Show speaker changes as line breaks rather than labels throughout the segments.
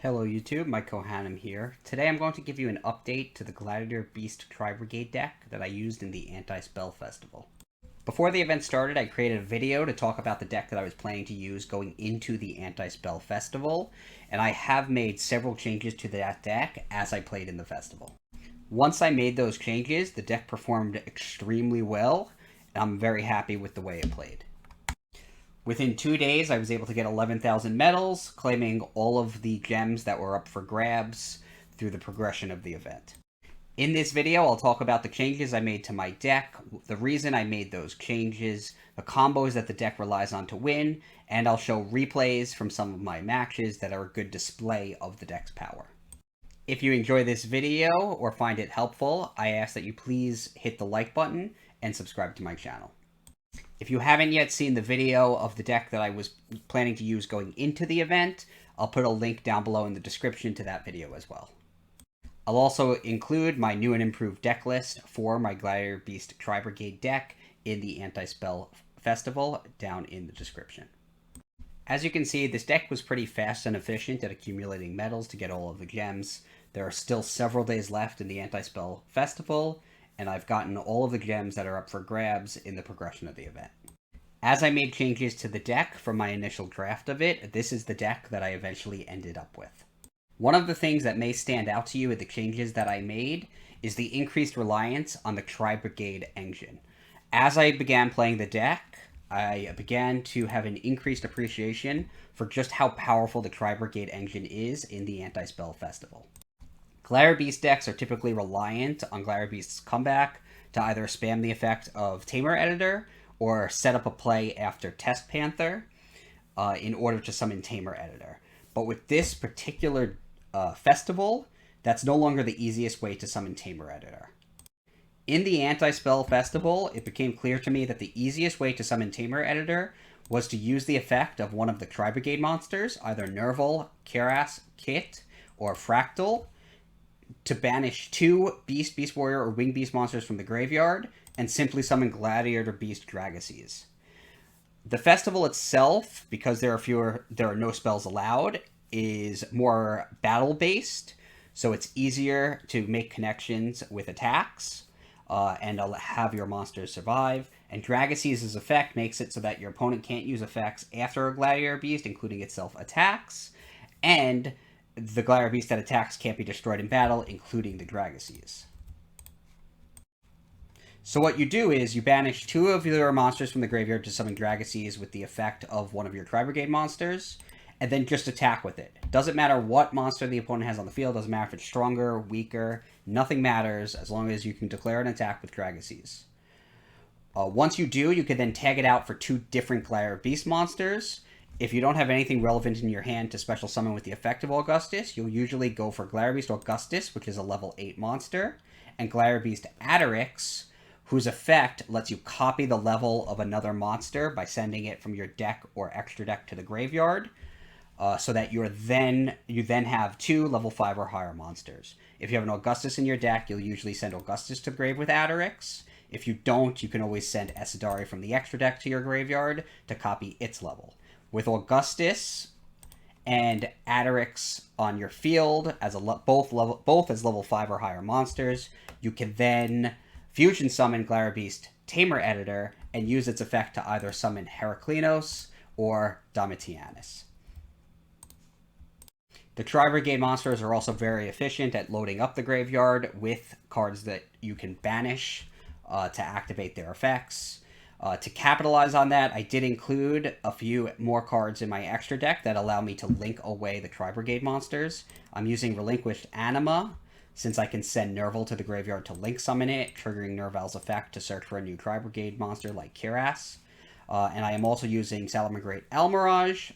Hello YouTube, Mike Kohanim here. Today I'm going to give you an update to the Gladiator Beast Tri-Brigade deck that I used in the Anti-Spell Festival. Before the event started, I created a video to talk about the deck that I was planning to use going into the Anti-Spell Festival, and I have made several changes to that deck as I played in the festival. Once I made those changes, the deck performed extremely well, and I'm very happy with the way it played. Within 2 days, I was able to get 11,000 medals, claiming all of the gems that were up for grabs through the progression of the event. In this video, I'll talk about the changes I made to my deck, the reason I made those changes, the combos that the deck relies on to win, and I'll show replays from some of my matches that are a good display of the deck's power. If you enjoy this video or find it helpful, I ask that you please hit the like button and subscribe to my channel. If you haven't yet seen the video of the deck that I was planning to use going into the event, I'll put a link down below in the description to that video as well. I'll also include my new and improved deck list for my Gladiator Beast Tri-Brigade deck in the Anti-Spell Festival down in the description. As you can see, this deck was pretty fast and efficient at accumulating medals to get all of the gems. There are still several days left in the Anti-Spell Festival, and I've gotten all of the gems that are up for grabs in the progression of the event. As I made changes to the deck from my initial draft of it, this is the deck that I eventually ended up with. One of the things that may stand out to you with the changes that I made is the increased reliance on the Tri-Brigade engine. As I began playing the deck, I began to have an increased appreciation for just how powerful the Tri-Brigade engine is in the Anti-Spell Festival. Gladiator Beast decks are typically reliant on Gladiator Beast's comeback to either spam the effect of Tamer Editor or set up a play after Test Panther in order to summon Tamer Editor. But with this particular festival, that's no longer the easiest way to summon Tamer Editor. In the Anti-Spell Festival, it became clear to me that the easiest way to summon Tamer Editor was to use the effect of one of the Tri Brigade monsters, either Nervall, Kerass, Kitt, or Fraktall, to banish 2 Beast, Beast Warrior, or Winged Beast monsters from the graveyard, and simply summon Gladiator Beast Dragases. The festival itself, because there are no spells allowed, is more battle-based, so it's easier to make connections with attacks, and have your monsters survive. And Dragases' effect makes it so that your opponent can't use effects after a Gladiator Beast, including itself attacks, and the Gladiator Beast that attacks can't be destroyed in battle, including the Dragases. So what you do is you banish 2 of your monsters from the graveyard to summon Dragases with the effect of one of your Tri-Brigade monsters, and then just attack with it. Doesn't matter what monster the opponent has on the field, doesn't matter if it's stronger, weaker, nothing matters as long as you can declare an attack with Dragases. Once you do, you can then tag it out for 2 different Gladiator Beast monsters. If you don't have anything relevant in your hand to special summon with the effect of Augustus, you'll usually go for Gladiator Beast Augustus, which is a level 8 monster, and Gladiator Beast Attorix, whose effect lets you copy the level of another monster by sending it from your deck or extra deck to the graveyard, so that you then have 2 level 5 or higher monsters. If you have an Augustus in your deck, you'll usually send Augustus to the grave with Attorix. If you don't, you can always send Essedarii from the extra deck to your graveyard to copy its level. With Augustus and Attorix on your field as both as level 5 or higher monsters, you can then fusion summon Gladiator Beast Tamer Editor and use its effect to either summon Heraklinos or Domitianus. The Tri-Brigade monsters are also very efficient at loading up the graveyard with cards that you can banish to activate their effects. To capitalize on that, I did include a few more cards in my extra deck that allow me to link away the Tri-Brigade monsters. I'm using Relinquished Anima, since I can send Nervall to the graveyard to link summon it, triggering Nervall's effect to search for a new Tri-Brigade monster like Kerass. And I am also using Salamangreat Almiraj,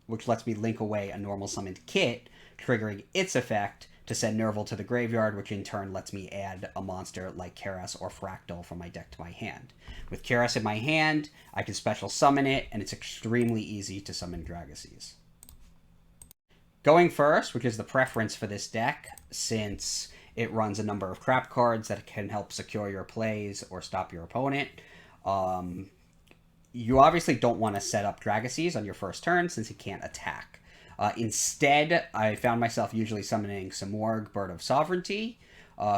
which lets me link away a normal summoned Kitt, triggering its effect to send Nervall to the graveyard, which in turn lets me add a monster like Kerass or Fraktall from my deck to my hand. With Kerass in my hand, I can special summon it, and it's extremely easy to summon Dragases. Going first, which is the preference for this deck, since it runs a number of crap cards that can help secure your plays or stop your opponent. You obviously don't want to set up Dragases on your first turn since he can't attack. Instead, I found myself usually summoning Samorg, Bird of Sovereignty,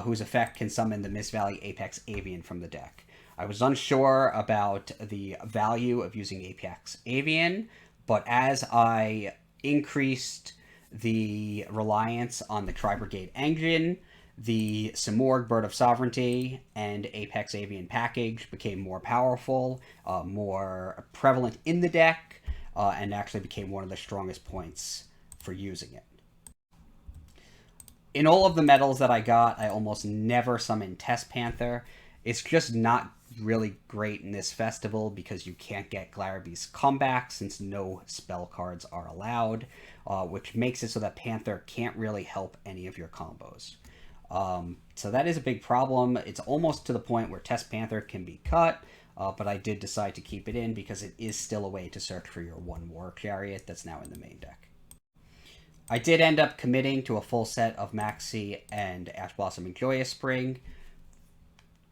whose effect can summon the Mist Valley Apex Avian from the deck. I was unsure about the value of using Apex Avian, but as I increased the reliance on the Tri Brigade engine, the Samorg Bird of Sovereignty and Apex Avian package became more powerful, more prevalent in the deck, and actually became one of the strongest points for using it. In all of the medals that I got, I almost never summon Test Panther. It's just not really great in this festival because you can't get Gladiator's comeback since no spell cards are allowed, which makes it so that Panther can't really help any of your combos. So that is a big problem. It's almost to the point where Test Panther can be cut, but I did decide to keep it in because it is still a way to search for your one War Chariot that's now in the main deck. I did end up committing to a full set of Maxx and Ash Blossom and Joyous Spring.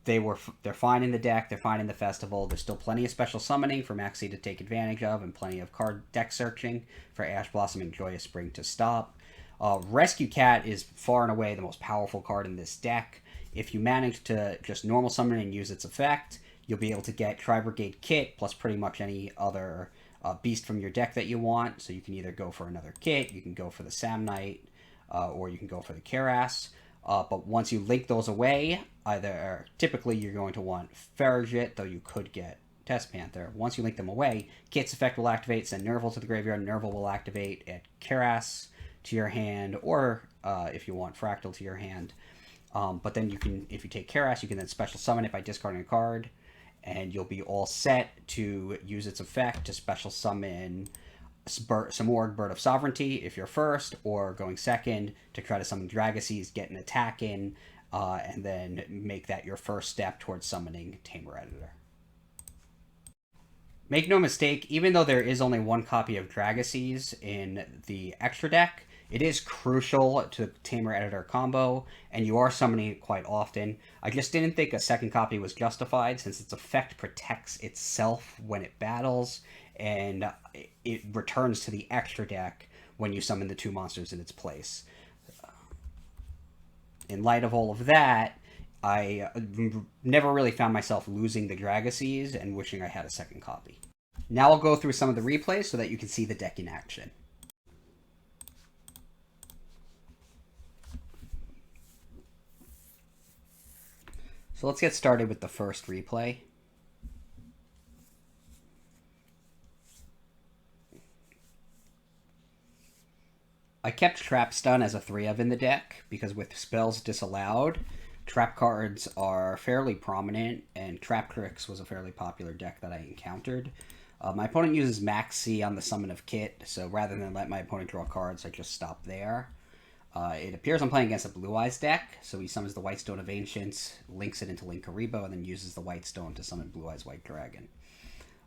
They're fine in the deck, they're fine in the festival. There's still plenty of special summoning for Maxx to take advantage of, and plenty of card deck searching for Ash Blossom and Joyous Spring to stop. Rescue Cat is far and away the most powerful card in this deck. If you manage to just normal summon and use its effect, you'll be able to get Tri-Brigade Kitt plus pretty much any other beast from your deck that you want. So you can either go for another Kitt, you can go for the Samnite, or you can go for the Kerass. But once you link those away, typically you're going to want Farragut, though you could get Test Panther. Once you link them away, Kitt's effect will activate, send Nervall to the graveyard, Nervall will activate, add Kerass to your hand, or if you want Fraktall to your hand. But then you can, if you take Kerass, you can then special summon it by discarding a card, and you'll be all set to use its effect to special summon Samorg Bird of Sovereignty if you're first, or going second to try to summon Dragases, get an attack in, and then make that your first step towards summoning Tamer Editor. Make no mistake, even though there is only one copy of Dragases in the extra deck, it is crucial to the Tamer Editor combo, and you are summoning it quite often. I just didn't think a second copy was justified, since its effect protects itself when it battles, and it returns to the extra deck when you summon the two monsters in its place. In light of all of that, I never really found myself losing the Dragases and wishing I had a second copy. Now I'll go through some of the replays so that you can see the deck in action. So let's get started with the first replay. I kept Trap Stun as a 3-of in the deck, because with spells disallowed, trap cards are fairly prominent, and Attorix was a fairly popular deck that I encountered. My opponent uses Maxx on the summon of Kitt, so rather than let my opponent draw cards, I just stop there. It appears I'm playing against a Blue Eyes deck, so he summons the White Stone of Ancients, links it into Linkaribo, and then uses the White Stone to summon Blue Eyes White Dragon.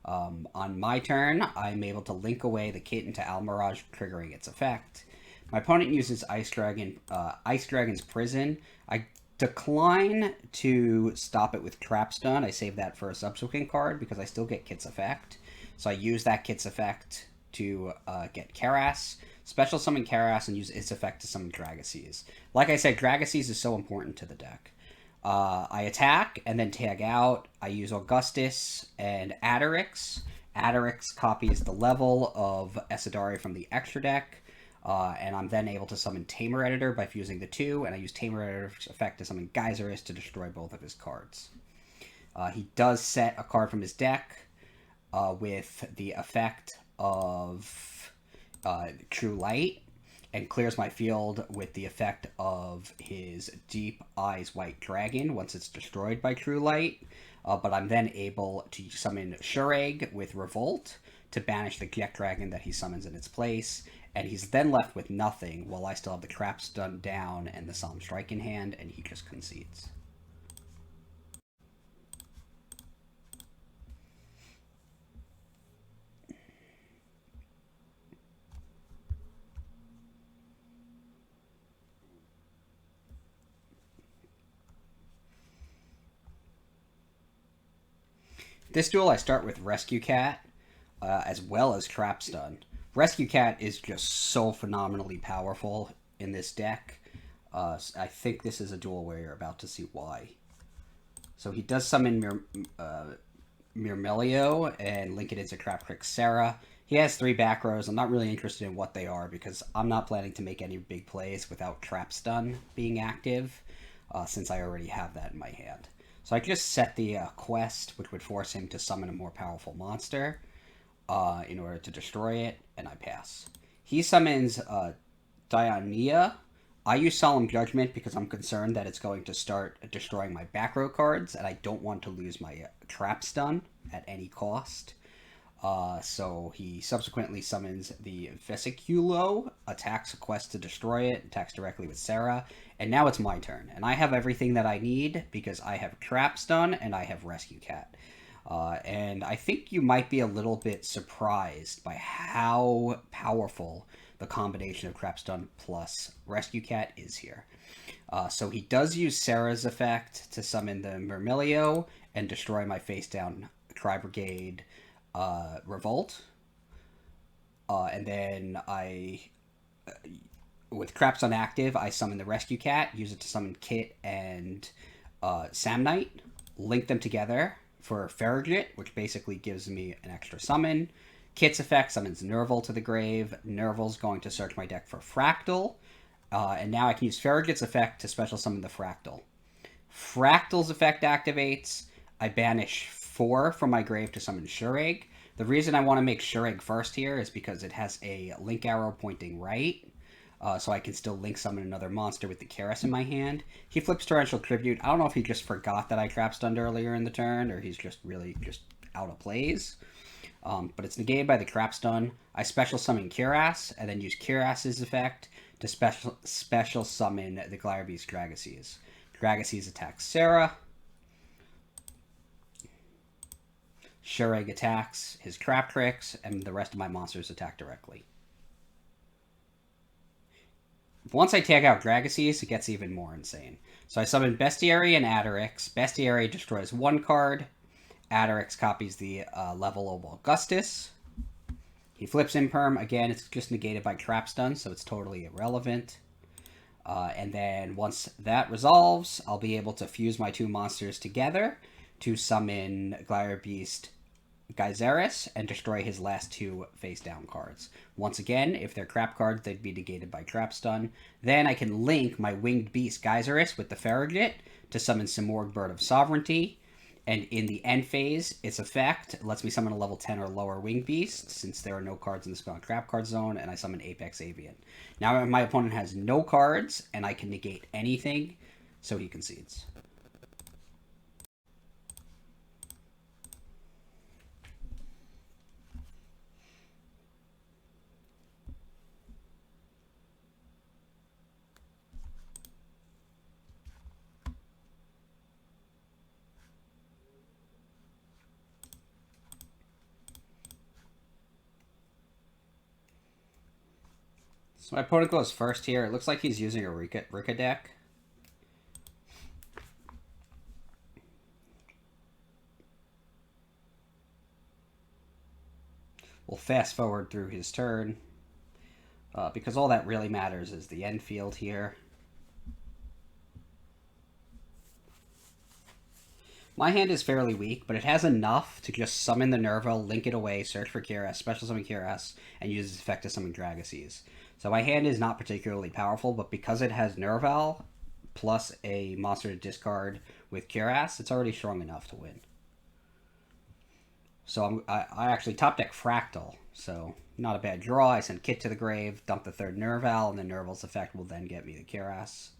On my turn, I'm able to link away the Kitt into Almiraj, triggering its effect. My opponent uses Ice Dragon's Prison. I decline to stop it with Trap Stun. I save that for a subsequent card because I still get Kitt's effect. So I use that Kitt's effect to get Kerass, special summon Kerass, and use its effect to summon Dragases. Like I said, Dragases is so important to the deck. I attack and then tag out. I use Augustus and Attorix. Attorix copies the level of Essedarii from the extra deck. And I'm then able to summon Tamer Editor by fusing the two, and I use Tamer Editor's effect to summon Gyzarus to destroy both of his cards. He does set a card from his deck with the effect of True Light, and clears my field with the effect of his Deep Eyes White Dragon once it's destroyed by True Light. But I'm then able to summon Shureg with Revolt to banish the Jet Dragon that he summons in its place, and he's then left with nothing while I still have the Trap Stun down and the Solemn Strike in hand, and he just concedes. This duel I start with Rescue Cat, as well as Trap Stun. Rescue Cat is just so phenomenally powerful in this deck. I think this is a duel where you're about to see why. So he does summon Myrmelio and link it into Crapcrick Sarah. He has 3 back rows. I'm not really interested in what they are because I'm not planning to make any big plays without Trap Stun being active, since I already have that in my hand. So I just set the quest, which would force him to summon a more powerful monster in order to destroy it, and I pass. He summons Diania. I use Solemn Judgment because I'm concerned that it's going to start destroying my back row cards, and I don't want to lose my Trap Stun at any cost. So he subsequently summons the Vesiculo, attacks a quest to destroy it, attacks directly with Sarah, and now it's my turn. And I have everything that I need because I have Trap Stun and I have Rescue Cat. And I think you might be a little bit surprised by how powerful the combination of Trap Stun plus Rescue Cat is here. So he does use Sarah's effect to summon the Myrmelio and destroy my face-down Tri Brigade Revolt. And then with Trap Stun active, I summon the Rescue Cat, use it to summon Kitt and Samnite, link them together for Farragut, which basically gives me an extra summon. Kitt's effect summons Nervall to the grave. Nervall's going to search my deck for Fraktall. And now I can use Farragut's effect to special summon the Fraktall. Fraktall's effect activates. I banish 4 from my grave to summon Shureg. The reason I want to make Shureg first here is because it has a link arrow pointing right. So I can still link summon another monster with the Kerass in my hand. He flips Torrential Tribute. I don't know if he just forgot that I Trap Stunned earlier in the turn, or he's just really just out of plays. But it's negated by the Trap Stun. I special summon Kerass, and then use Kerass's effect to special summon the Gladiator Dragases. Dragases attacks Sarah. Shureg attacks his Trap Tricks, and the rest of my monsters attack directly. Once I tag out Dragases, it gets even more insane. So I summon Bestiari and Attorix. Bestiari destroys 1 card. Attorix copies the level of Augustus. He flips Imperm. Again, it's just negated by Trap Stun, so it's totally irrelevant. And then once that resolves, I'll be able to fuse my 2 monsters together to summon Gladiator Beast Gyzarus and destroy his last 2 face-down cards. Once again, if they're crap cards, they'd be negated by Trap Stun. Then I can link my Winged Beast Gyzarus with the Farragut to summon Simorgh Bird of Sovereignty. And in the end phase, its effect lets me summon a level 10 or lower Winged Beast, since there are no cards in the Spell and Trap card zone, and I summon Apex Avian. Now my opponent has no cards, and I can negate anything, so he concedes. So my opponent goes first here. It looks like he's using a Rika deck. We'll fast forward through his turn, because all that really matters is the end field here. My hand is fairly weak, but it has enough to just summon the Nervall, link it away, search for Kerass, special summon Kerass, and use its effect to summon Dragases. So my hand is not particularly powerful, but because it has Nervall plus a monster to discard with Kerass, it's already strong enough to win. So I actually top deck Fraktall, so not a bad draw. I send Kitt to the grave, dump the 3rd Nervall, and the Nervall's effect will then get me the Kerass.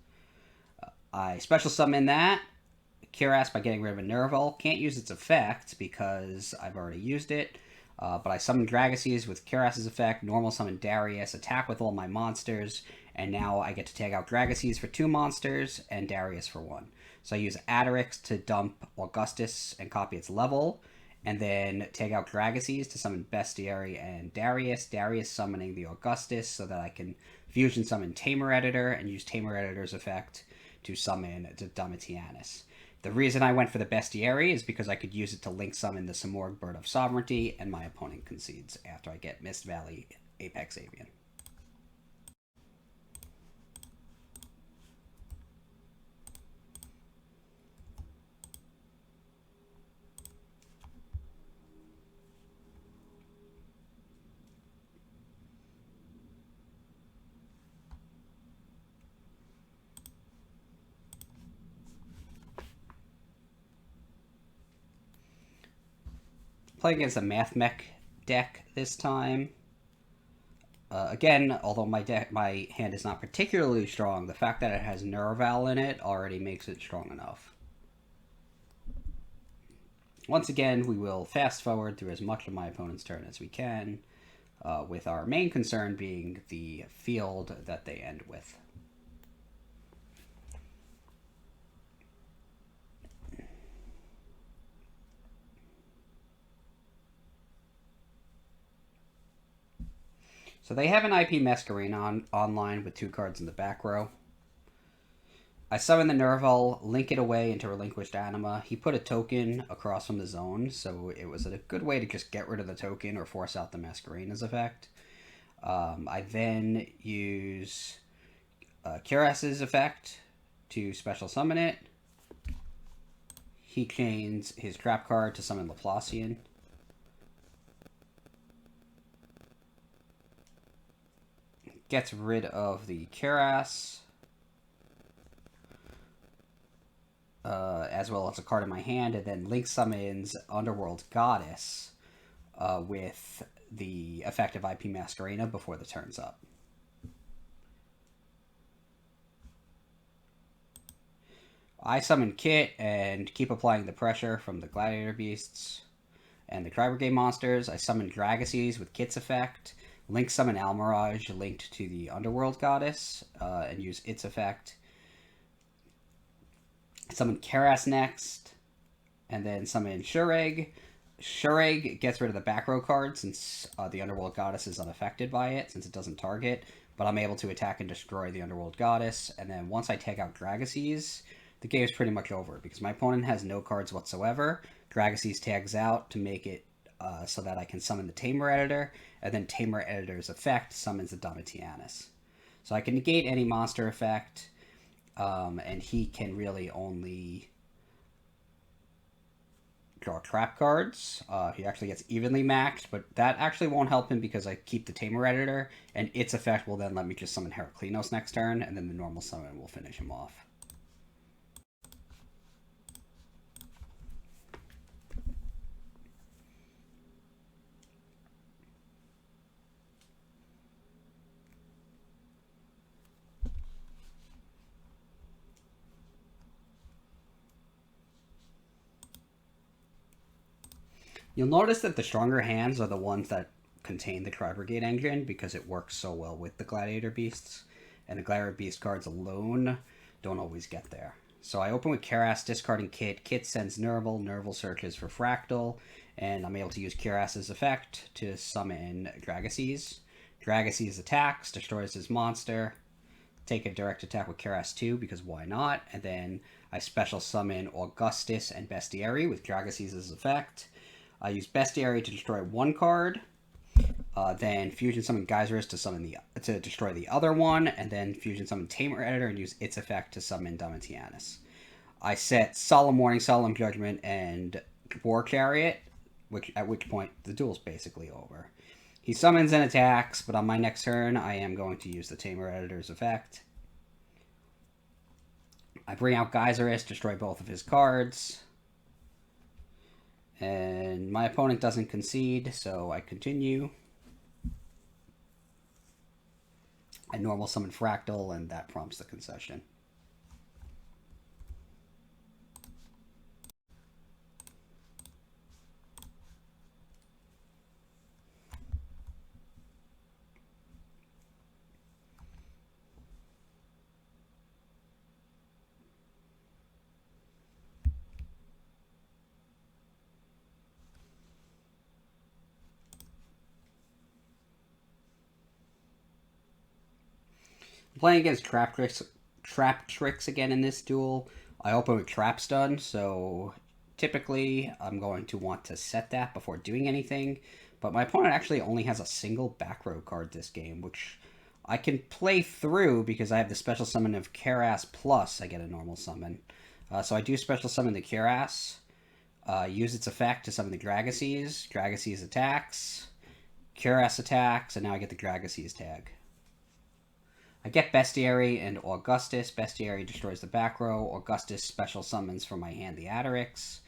I special summon that Kerass by getting rid of a Nervall. Can't use its effect because I've already used it. But I summon Dragases with Kerass's effect, normal summon Darius, attack with all my monsters, and now I get to tag out Dragases for 2 monsters and Darius for 1. So I use Attorix to dump Augustus and copy its level, and then tag out Dragases to summon Bestiari and Darius. Darius summoning the Augustus so that I can fusion summon Tamer Editor and use Tamer Editor's effect to summon Domitianus. The reason I went for the Bestiari is because I could use it to link summon the Simorgh Bird of Sovereignty, and my opponent concedes after I get Mist Valley Apex Avian. Playing against a Math Mech deck this time. Again, although my hand is not particularly strong, the fact that it has Nervall in it already makes it strong enough. Once again, we will fast forward through as much of my opponent's turn as we can, with our main concern being the field that they end with. So they have an IP Masquerena online with 2 cards in the back row. I summon the Nervall, link it away into Relinquished Anima. He put a token across from the zone, so it was a good way to just get rid of the token or force out the Masquerena's effect. I then use Kerass's effect to special summon it. He chains his trap card to summon Laplacian. Gets rid of the Kerass, as well as a card in my hand, and then link summons Underworld Goddess with the effective IP Masquerena before the turn's up. I summon Kitt and keep applying the pressure from the Gladiator beasts and the Tri Brigade monsters. I summon Dragases with Kitt's effect. Link summon Almiraj linked to the Underworld Goddess and use its effect. Summon Kerass next, and then summon Shureg. Shureg gets rid of the back row card since the Underworld Goddess is unaffected by it, since it doesn't target, but I'm able to attack and destroy the Underworld Goddess, and then once I take out Dragases, the game's pretty much over, because my opponent has no cards whatsoever. Dragases tags out to make it so that I can summon the Tamer Editor, and then Tamer Editor's effect summons the Domitianus. So I can negate any monster effect, and he can really only draw trap cards. He actually gets evenly maxed, but that actually won't help him because I keep the Tamer Editor, and its effect will then let me just summon Heraklinos next turn, and then the normal summon will finish him off. You'll notice that the stronger hands are the ones that contain the Tri-Brigade engine because it works so well with the Gladiator beasts, and the Gladiator beast cards alone don't always get there. So I open with Kerass, discarding Kitt. Kitt sends Nervall. Nervall searches for Fraktall, and I'm able to use Kerass's effect to summon Dragases. Dragases attacks, destroys his monster. Take a direct attack with Kerass too, because why not? And then I special summon Augustus and Bestiari with Dragases' effect. I use Bestiari to destroy one card, then Fusion Summon Gyzarus to destroy the other one, and then Fusion Summon Tamer Editor and use its effect to summon Domitianus. I set Solemn Warning, Solemn Judgment, and War Chariot, at which point the duel's basically over. He summons and attacks, but on my next turn I am going to use the Tamer Editor's effect. I bring out Gyzarus, destroy both of his cards. And my opponent doesn't concede, so I continue. I normal summon Fraktall, and that prompts the concession. Playing against Traptrix again in this duel. I open with Trap Stun, so typically I'm going to want to set that before doing anything, but my opponent actually only has a single back row card this game, which I can play through because I have the special summon of Kerass plus I get a normal summon. So I do special summon the Kerass, use its effect to summon the Dragases. Dragases attacks, Kerass attacks, and now I get the Dragases tag. I get Bestiari and Augustus. Bestiari destroys the back row. Augustus special summons from my hand the Attorix.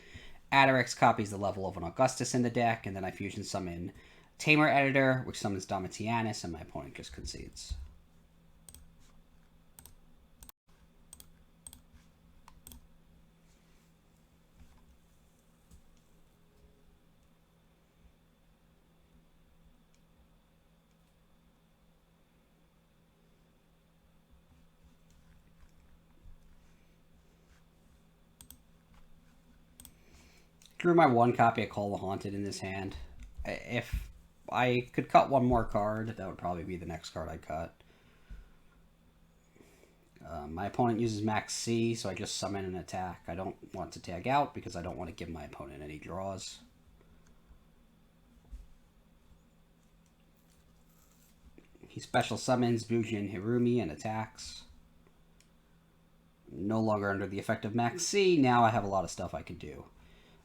Attorix copies the level of an Augustus in the deck, and then I fusion summon Tamer Editor, which summons Domitianus, and my opponent just concedes. Drew my one copy of Call the Haunted in this hand. If I could cut one more card, that would probably be the next card I cut. My opponent uses Maxx, so I just summon an attack. I don't want to tag out because I don't want to give my opponent any draws. He special summons Bujin Hirumi and attacks. No longer under the effect of Maxx, now I have a lot of stuff I can do.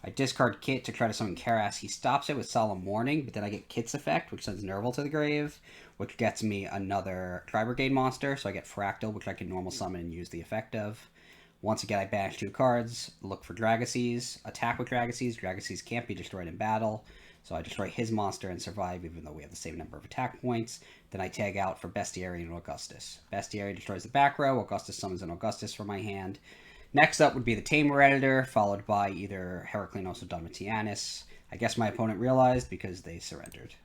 I discard Kitt to try to summon Kerass. He stops it with Solemn Warning, but then I get Kitt's effect, which sends Nervall to the grave, which gets me another Tri Brigade monster, so I get Fraktall, which I can normal summon and use the effect of. Once again, I banish 2 cards, look for Dragases, attack with Dragases. Dragases can't be destroyed in battle, so I destroy his monster and survive, even though we have the same number of attack points. Then I tag out for Bestiari and Augustus. Bestiari destroys the back row, Augustus summons an Augustus from my hand. Next up would be the Tamer Editor, followed by either Heraklinos or Domitianus. I guess my opponent realized because they surrendered.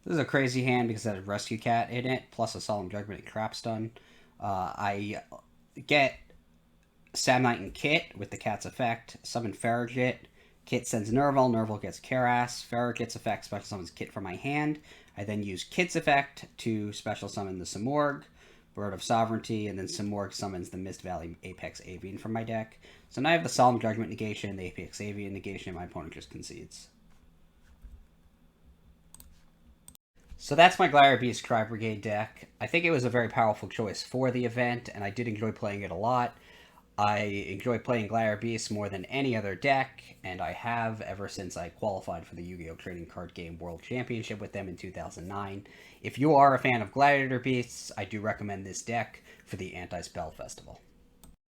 This is a crazy hand because it has Rescue Cat in it, plus a Solemn Judgment and Trap Stun. I get Samnite and Kitt with the cat's effect, summon Farragut. Kitt sends Nervall, Nervall gets Kerass. Farragut's effect special summons Kitt from my hand. I then use Kitt's effect to special summon the Simorgh, Bird of Sovereignty, and then Simorgh summons the Mist Valley Apex Avian from my deck. So now I have the Solemn Judgment negation, the Apex Avian negation, and my opponent just concedes. So that's my Gladiator Beast Tri-Brigade deck. I think it was a very powerful choice for the event, and I did enjoy playing it a lot. I enjoy playing Gladiator Beast more than any other deck, and I have ever since I qualified for the Yu-Gi-Oh! Trading Card Game World Championship with them in 2009. If you are a fan of Gladiator Beasts, I do recommend this deck for the Anti-Spell Festival.